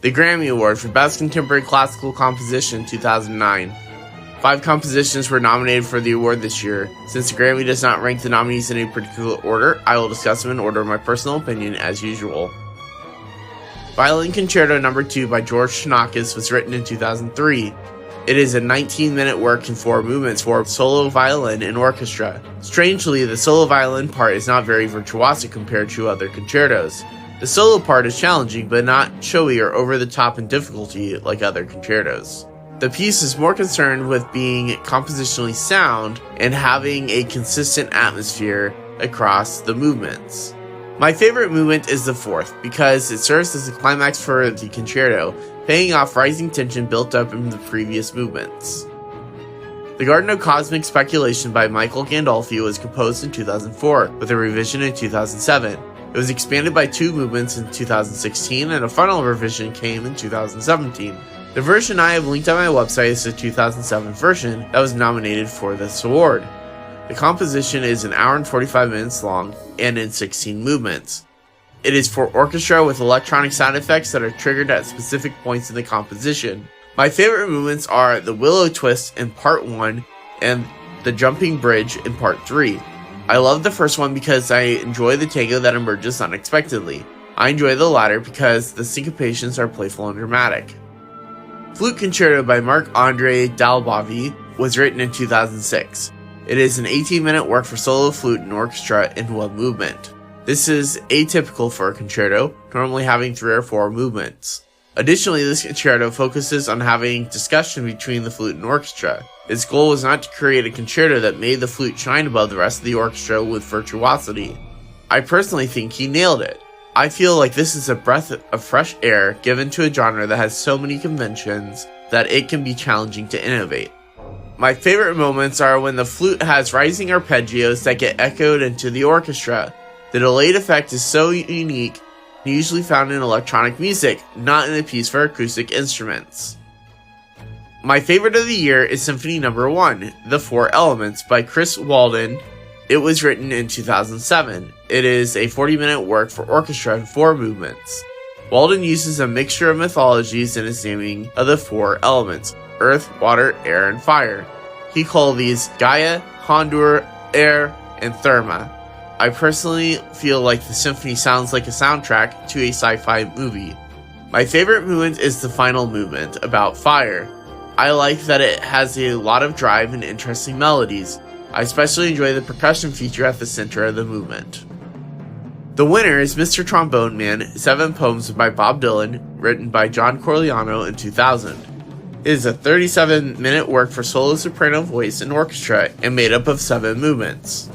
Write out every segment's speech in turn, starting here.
The Grammy Award for Best Contemporary Classical Composition 2009. 5 compositions were nominated for the award this year. Since the Grammy does not rank the nominees in a particular order, I will discuss them in order of my personal opinion as usual. Violin Concerto No. 2 by George Xenakis was written in 2003. It is a 19-minute work in 4 movements for solo violin and orchestra. Strangely, the solo violin part is not very virtuosic compared to other concertos. The solo part is challenging, but not showy or over the top in difficulty like other concertos. The piece is more concerned with being compositionally sound and having a consistent atmosphere across the movements. My favorite movement is the 4th because it serves as the climax for the concerto, paying off rising tension built up in the previous movements. The Garden of Cosmic Speculation by Michael Gandolfi was composed in 2004, with a revision in 2007. It was expanded by 2 movements in 2016, and a final revision came in 2017. The version I have linked on my website is the 2007 version that was nominated for this award. The composition is an hour and 45 minutes long and in 16 movements. It is for orchestra with electronic sound effects that are triggered at specific points in the composition. My favorite movements are the Willow Twist in Part 1 and the Jumping Bridge in Part 3. I love the first one because I enjoy the tango that emerges unexpectedly. I enjoy the latter because the syncopations are playful and dramatic. Flute Concerto by Marc-Andre Dalbavi was written in 2006. It is an 18-minute work for solo flute and orchestra in 1 movement. This is atypical for a concerto, normally having 3 or 4 movements. Additionally, this concerto focuses on having discussion between the flute and orchestra. Its goal was not to create a concerto that made the flute shine above the rest of the orchestra with virtuosity. I personally think he nailed it. I feel like this is a breath of fresh air given to a genre that has so many conventions that it can be challenging to innovate. My favorite moments are when the flute has rising arpeggios that get echoed into the orchestra. The delayed effect is so unique and usually found in electronic music, not in a piece for acoustic instruments. My favorite of the year is Symphony No. 1, The 4 Elements by Chris Walden. It was written in 2007. It is a 40-minute work for orchestra in 4 movements. Walden uses a mixture of mythologies in his naming of the 4 elements: earth, water, air, and fire. He called these Gaia, Hondur, Air, and Therma. I personally feel like the symphony sounds like a soundtrack to a sci-fi movie. My favorite movement is the final movement, about fire. I like that it has a lot of drive and interesting melodies. I especially enjoy the percussion feature at the center of the movement. The winner is Mr. Trombone Man, 7 Poems by Bob Dylan, written by John Corigliano in 2000. It is a 37-minute work for solo soprano voice and orchestra and made up of 7 movements.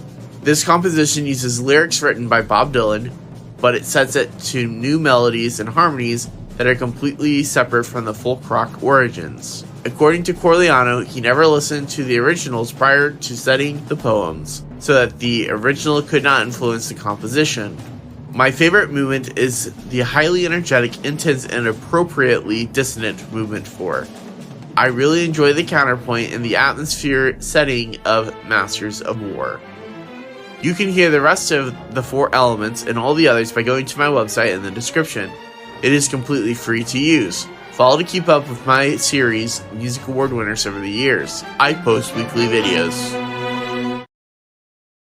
This composition uses lyrics written by Bob Dylan, but it sets it to new melodies and harmonies that are completely separate from the folk rock origins. According to Corigliano, he never listened to the originals prior to setting the poems, so that the original could not influence the composition. My favorite movement is the highly energetic, intense, and appropriately dissonant movement 4. I really enjoy the counterpoint and the atmosphere setting of Masters of War. You can hear the rest of the 4 elements and all the others by going to my website in the description. It is completely free to use. Follow to keep up with my series, Music Award winners over the years. I post weekly videos.